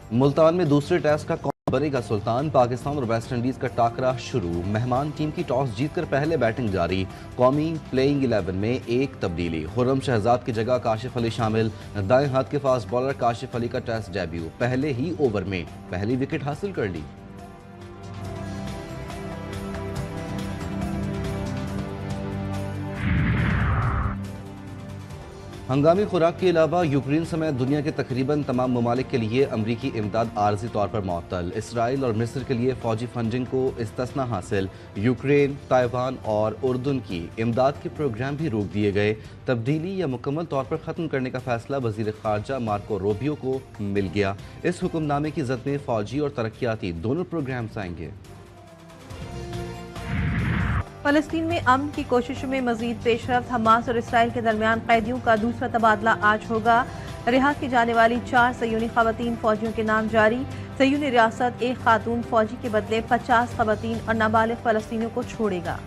मुल्तान में दूसरे टेस्ट का कौन बनेगा सुल्तान, पाकिस्तान और वेस्ट इंडीज का टाकरा शुरू। मेहमान टीम की टॉस जीतकर पहले बैटिंग जारी। कौमी प्लेइंग 11 में एक तब्दीली, खुर्रम शहजाद की जगह काशिफ अली शामिल। दाएं हाथ के फास्ट बॉलर काशिफ अली का टेस्ट डेब्यू, पहले ही ओवर में पहली विकेट हासिल कर ली। हंगामी खुराक के अलावा यूक्रेन समेत दुनिया के तकरीबन तमाम ममालिक के लिए अमरीकी इमदाद आर्जी तौर पर मुअत्तल। इसराइल और मिस्र के लिए फौजी फंडिंग को इस्तिस्ना हासिल। यूक्रेन, ताइवान और उर्दून की इमदाद के प्रोग्राम भी रोक दिए गए। तब्दीली या मुकम्मल तौर पर ख़त्म करने का फैसला वज़ीर ख़ारजा मार्को रूबियो को मिल गया। इस हुक्मनामे की जद में फौजी और तरक्याती दोनों प्रोग्राम्स आएंगे। फलस्तीन में अमन की कोशिशों में मजीद पेशरफ्त, हमास और इसराइल के दरमियान कैदियों का दूसरा तबादला आज होगा। रिहा की जाने वाली 4 सयूनी खवातीन फौजियों के नाम जारी। सयूनी रियासत एक खातून फौजी के बदले 50 खवातीन और नाबालिग फलस्तीनियों को छोड़ेगा।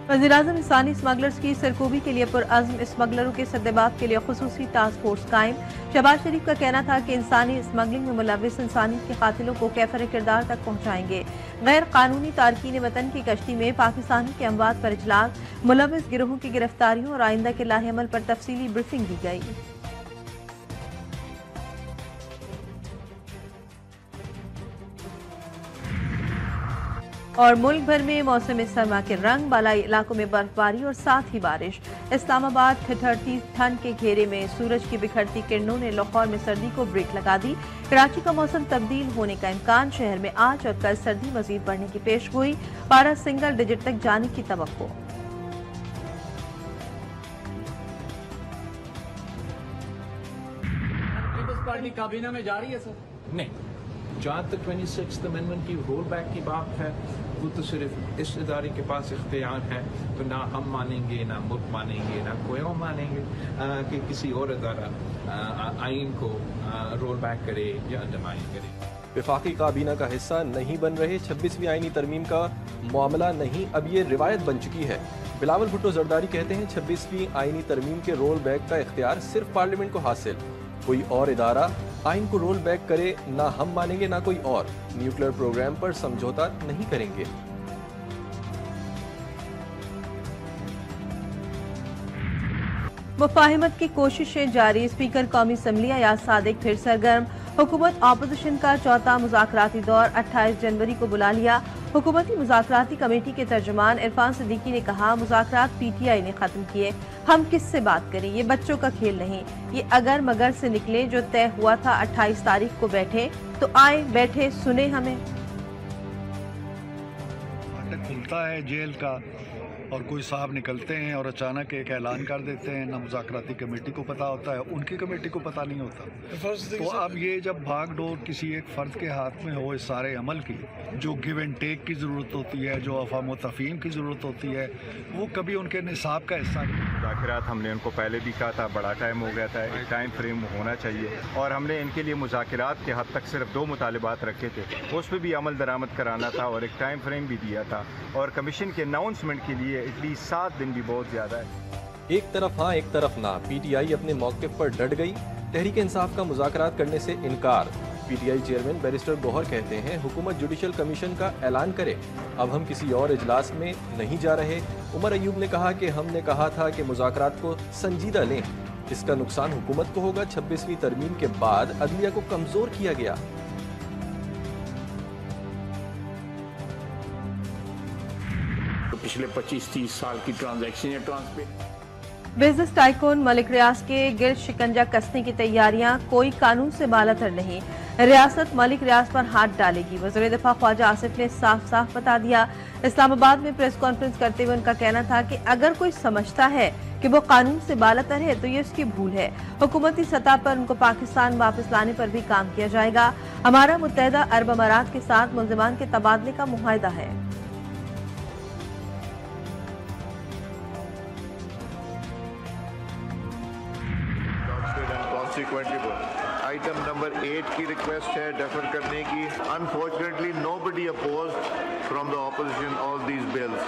वज़ीर-ए-आज़म इंसानी स्मगलर्स की सरकोबी के लिए पुरअज़्म स्मगलरों के सद्देबाब के लिए खुसूसी टास्क फोर्स कायम। शहबाज शरीफ का कहना था कि इंसानी स्मगलिंग में मुलव्विस इंसानियत के कातिलों को कैफर किरदार तक पहुँचाएंगे। गैर कानूनी तारकीन वतन की कश्ती में पाकिस्तानी के अमवात पर इजलास, मुलव्विस गिरोहों की गिरफ्तारियों और आइंदा के लाहेअमल पर तफसीली ब्रीफिंग दी गई। और मुल्क भर में मौसम सरमा के रंग, बालाई इलाकों में बर्फबारी और साथ ही बारिश। इस्लामाबाद ठिठुरती ठंड के घेरे में सूरज की बिखरती किरणों ने लाहौर में सर्दी को ब्रेक लगा दी। कराची का मौसम तब्दील होने का इम्कान, शहर में आज और कल सर्दी मजीद बढ़ने की पेशगोई, पारा सिंगल डिजिट तक जाने की तवक्को। पार्टी काबीना में जा रही है सर? नहीं, जहाँ तक 26th अमेंडमेंट की रोल बैक की बात है, वो तो सिर्फ इस इदारे के पास इख्तियार है। तो ना हम मानेंगे, ना मुल्क मानेंगे, ना कोई और मानेंगे कि किसी और इदारा आइन को रोल बैक करे या अंडरमाइन करे। वफाकी काबीना का हिस्सा नहीं बन रहे 26वीं आईनी तरमीम का मामला नहीं, अब ये रिवायत बन चुकी है। बिलावल भुट्टो जरदारी कहते हैं 26वीं आईनी तरमीम के रोल बैक का इख्तियार सिर्फ पार्लियामेंट को हासिल। कोई और इदारा आइन को रोल बैक करे, ना हम मानेंगे ना कोई और। न्यूक्लियर प्रोग्राम पर समझौता नहीं करेंगे। मुफाहिमत की कोशिशें जारी, स्पीकर कौमी असम्बली अयाज सादिक फिर सरगर्म। हुकूमत ऑपोजिशन का चौथा मुज़ाकराती दौर 28 जनवरी को बुला लिया। हुकूमती मुज़ाकराती कमेटी के तर्जुमान इरफान सिद्दीकी ने कहा, मुज़ाकरात PTI ने खत्म किए, हम किससे बात करें, ये बच्चों का खेल नहीं। ये अगर मगर से निकले, जो तय हुआ था 28 तारीख को बैठे, तो आए, बैठे, सुने हमें। खुलता है जेल का और कोई साहब निकलते हैं और अचानक एक ऐलान कर देते हैं, ना मुज़ाकराती कमेटी को पता होता है, उनकी कमेटी को पता नहीं होता। तो अब ये जब भाग दौड़ किसी एक फ़र्द के हाथ में हो इस सारे अमल की, जो गिव एंड टेक की ज़रूरत होती है, जो अफ़ाम व तफ़हीम की ज़रूरत होती है, वो कभी उनके निसाब का हिस्सा नहीं। मुज़ाकरात हमने उनको पहले भी कहा था, बड़ा टाइम हो गया था, एक टाइम फ्रेम होना चाहिए, और हमने इनके लिए मुज़ाकरात के हद तक सिर्फ 2 मुतालिबात रखे थे, उस पर भी अमल दरामद कराना था और एक टाइम फ्रेम भी दिया था, और कमीशन के अनाउंसमेंट के लिए एटलीस्ट 7 दिन भी बहुत ज़्यादा है। एक तरफ हाँ, एक तरफ ना। PTI अपने मौक़िफ़ पर डट गई, तहरीक इंसाफ का मुज़ाकरात करने से इनकार। PTI चेयरमैन बैरिस्टर गौहर कहते हैं, हुकूमत जुडिशल कमीशन का ऐलान करे, अब हम किसी और इजलास में नहीं जा रहे। उमर अयूब ने कहा कि हमने कहा था कि मुज़ाकरात को संजीदा लें, इसका नुकसान हुकूमत को होगा। 26वीं तरमीम के बाद अदलिया को कमज़ोर किया गया। पिछले 25-30 साल की ट्रांजैक्शन या ट्रांसपेरेंट। बिजनेस टाइकून मलिक रियाज के गिर्द शिकंजा कसने की तैयारियां, कोई कानून से बालातर नहीं। रियासत मलिक रियाज पर हाथ डालेगी, वज़ीर दिफा ख्वाजा आसिफ ने साफ साफ बता दिया। इस्लामाबाद में प्रेस कॉन्फ्रेंस करते हुए उनका कहना था कि अगर कोई समझता है कि वो कानून से बालातर है तो ये उसकी भूल है। हुकूमती सतह पर उनको पाकिस्तान वापस लाने पर भी काम किया जाएगा। हमारा मुत्तहिदा अरब अमारात के साथ मुल्ज़िमान के तबादले का मुआहदा है। आइटम नंबर 8 की रिक्वेस्ट है डेफर करने की। Unfortunately nobody opposed from the opposition all these bills.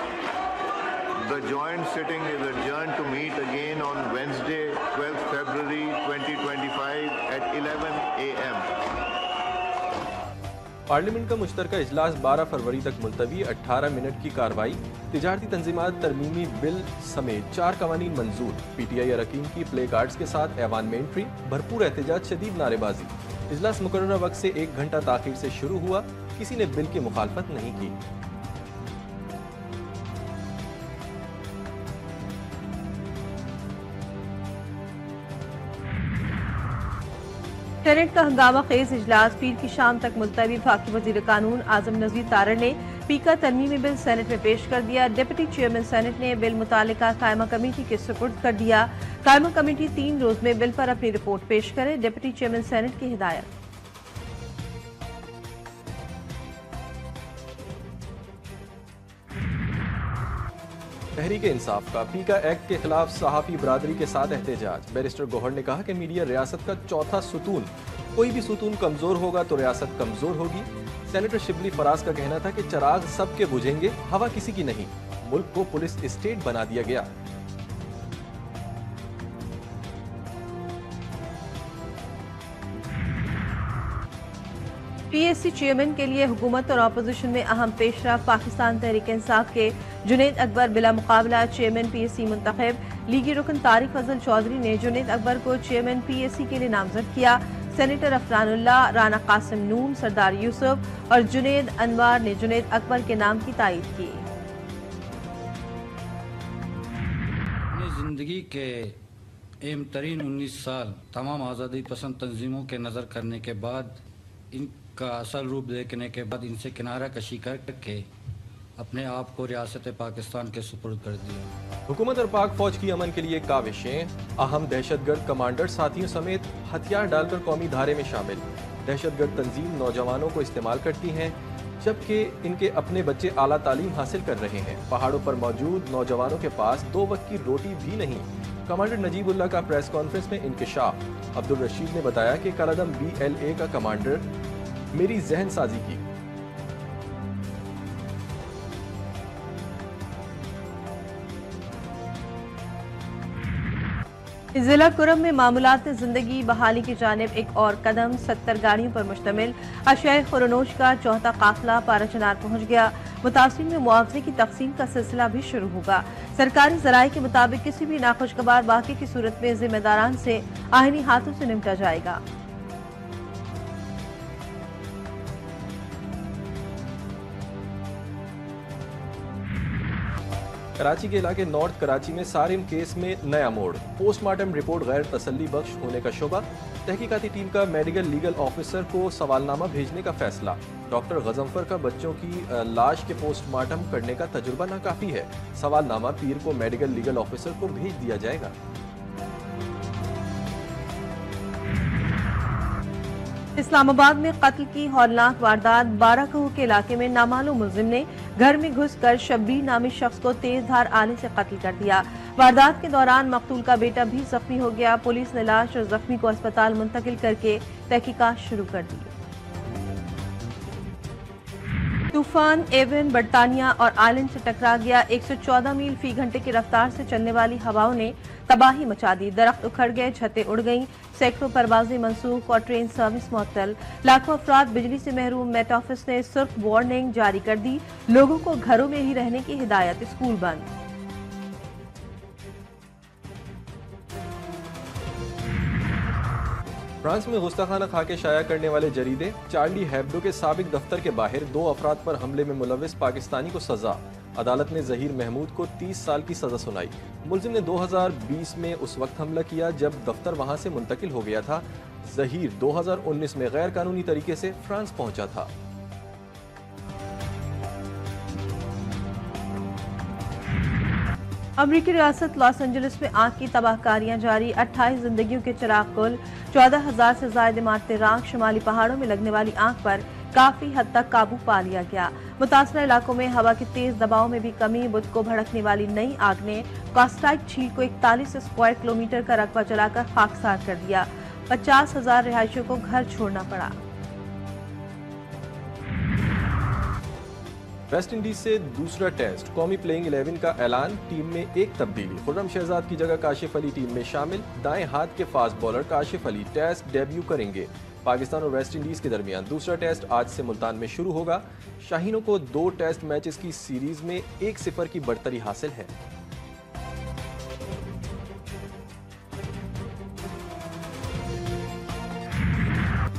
The joint sitting is adjourned to meet again on Wednesday, 12th February 2025 at 11 a.m. Parliament का मुश्तरका इजलास 12 फरवरी तक मुलतवी। 18 मिनट की कार्रवाई। तिजारती तंजीमात तरमीमी बिल समेत 4 कवानीन मंजूर। PTI अरकान की प्ले कार्ड्स के साथ ऐवान में एंट्री। भरपूर एहतजाज, शदीद नारेबाजी। इजलास मुकर्ररा वक्त से 1 घंटा ताखीर से शुरू हुआ। किसी ने बिल की मुखालफत नहीं की। सेनेट का हंगामा खेज इजलास पीर की शाम तक मुलतवी। वफाकी वजीर कानून आजम नज़ीर तारड़ ने पीका तरमीमी बिल सेनेट में पेश कर दिया। डिप्टी चेयरमैन सेनेट ने बिल मुतालिका कायमा कमेटी के सुपुर्द कर दिया। कायमा कमेटी 3 रोज में बिल पर अपनी रिपोर्ट पेश करे। डिप्टी चेयरमैन सेनेट की हिदायत। तहरीक इंसाफ का पीका एक्ट के खिलाफ सहाफ़ी बरादरी के साथ एहतजाज। बैरिस्टर गौहर ने कहा कि मीडिया रियासत का चौथा सुतून, कोई भी सुतून कमजोर होगा तो रियासत कमजोर होगी। सेनेटर शिबली फराज का कहना था कि चिराग सबके बुझेंगे, हवा किसी की नहीं। मुल्क को पुलिस स्टेट बना दिया गया। PSC चेयरमैन के लिए हुकूमत और अपोजिशन में अहम पेशरफ। पाकिस्तान तहरीक इंसाफ के जुनैद अकबर बिला मुकाबला चेयरमैन PSC मुंतखब। लीगी रुकन तारिक फजल चौधरी ने जुनैद अकबर को चेयरमैन PSC के लिए नामजद किया। सेनेटर अफरानुल्लाह, राना कासिम नून, सरदार यूसुफ और जुनैद अनवार ने जुनैद अकबर के नाम की तायीद की। अपनी जिंदगी के अहम तरीन 19 साल तमाम आज़ादी पसंद तंजीमों के नज़र करने के बाद, इनका असल रूप देखने के बाद इनसे किनारा कशी करके अपने आप को रियासत पाकिस्तान के सुपुर्द कर दिया। हुकूमत और पाक फौज की अमन के लिए काविशें। अहम दहशतगर्द कमांडर साथियों समेत हथियार डालकर कौमी धारे में शामिल। दहशतगर्द तंजीम नौजवानों को इस्तेमाल करती हैं, जबकि इनके अपने बच्चे आला तालीम हासिल कर रहे हैं। पहाड़ों पर मौजूद नौजवानों के पास 2 वक्त की रोटी भी नहीं। कमांडर नजीबुल्लाह का प्रेस कॉन्फ्रेंस में इंकशाफ। अब्दुल रशीद ने बताया कि कलअदम BLA का कमांडर मेरी जहन साजी की। जिला कुरम में मामूलात जिंदगी बहाली की जानिब एक और कदम। 70 गाड़ियों पर मुश्तमिल अशियाए खुरनोश का चौथा काफिला पाराचनार पहुंच गया। मुतासिरीन में मुआवजे की तकसीम का सिलसिला भी शुरू होगा। सरकारी जराये के मुताबिक किसी भी नाखुशगवार वाक़े की सूरत में जिम्मेदारान से आईनी हाथों से निपटा जाएगा। कराची के इलाके नॉर्थ कराची में सारिम केस में नया मोड़। पोस्टमार्टम रिपोर्ट गैर तसल्ली बख्श होने का शुबा। तहकीकाती टीम का मेडिकल लीगल ऑफिसर को सवालनामा भेजने का फैसला। डॉक्टर गजनफर का बच्चों की लाश के पोस्टमार्टम करने का तजुर्बा नाकाफी है। सवालनामा पीर को मेडिकल लीगल ऑफिसर को भेज दिया जाएगा। इस्लामाबाद में कत्ल की हौलनाक वारदात। बाराकहू के इलाके में नामालूम मुलजिम ने घर में घुसकर शब्बीर नामी शख्स को तेजधार आले से कत्ल कर दिया। वारदात के दौरान मकतूल का बेटा भी जख्मी हो गया। पुलिस ने लाश और जख्मी को अस्पताल मुंतकिल करके तहकीकात शुरू कर दी। तूफान एवन बरतानिया और आइलैंड से टकरा गया। 114 मील फी घंटे की रफ्तार से चलने वाली हवाओं ने तबाही मचा दी। दरख्त उखड़ गए, छतें उड़ गईं, सैकड़ों परवाजें मनसूख और ट्रेन सर्विस मुअत्तल। लाखों अफराद बिजली से महरूम। मेट ऑफिस ने सिर्फ वार्निंग जारी कर दी। लोगों को घरों में ही रहने की हिदायत। स्कूल बंद। फ्रांस में गुस्ताखाना खाके शाया करने वाले जरीदे। चार्ली हेब्डो के साबिक दफ्तर के बाहर 2 अफराद पर हमले में मुलविस पाकिस्तानी को सजा। अदालत ने जहीर महमूद को 30 साल की सजा सुनाई। मुलजिम ने 2020 में उस वक्त हमला किया जब दफ्तर वहां से मुंतकिल हो गया था। जहीर 2019 में गैर कानूनी तरीके से फ्रांस पहुंचा था। अमरीकी रियासत लॉस एंजलिस में आग की तबाहकारियां जारी। 28 जिंदगियों के चिराग कुल। 14,000 से ज्यादा इमारतें राख। शुमाली पहाड़ों में लगने वाली आग पर काफी हद तक काबू पा लिया गया। मुतासरा इलाकों में हवा के तेज दबाव में भी कमी। बुध को भड़कने वाली नई आग ने कास्टाइट झील को 41 स्क्वायर किलोमीटर का रकबा जलाकर खाकसार कर दिया। 50,000 रिहायशियों को घर छोड़ना पड़ा। वेस्ट इंडीज से दूसरा टेस्ट, कौमी प्लेइंग 11 का ऐलान, टीम में एक तब्दीली, खुर्रम शहजाद की जगह काशिफ अली टीम में शामिल। दाएं हाथ के fast bowler Kashif Ali test debut करेंगे। पाकिस्तान और वेस्ट इंडीज के दरमियान दूसरा टेस्ट आज से मुल्तान में शुरू होगा। शाहीनों को 2 टेस्ट मैचेस की सीरीज में 1-0 की बढ़तरी हासिल है।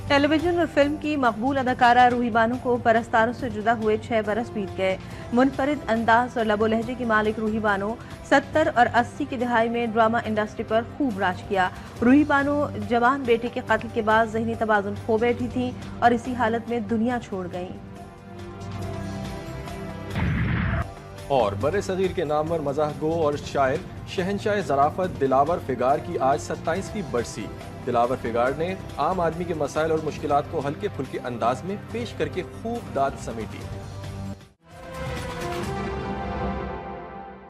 टेलीविजन और फिल्म की मकबूल अदाकारा रूही बानो को परस्तारों से जुदा हुए 6 बरस बीत गए। मुनफरिद अंदाज और लबो लहजे की मालिक रूही बानो 70 और 80 की दहाई में ड्रामा इंडस्ट्री पर खूब राज किया। रूही बानो जवान बेटे के कत्ल के बाद ज़हनी तवाज़ुन खो बैठी थी और इसी हालत में दुनिया छोड़ गईं। और बड़े सगीर के नामवर मज़ाह गो और शायर शहनशाह ज़राफ़त दिलावर फिगार की आज 27वीं बरसी। दिलावर फिगार ने आम आदमी के मसाइल और मुश्किलात को हल्के फुल्के अंदाज में पेश करके खूब दाद समेटी।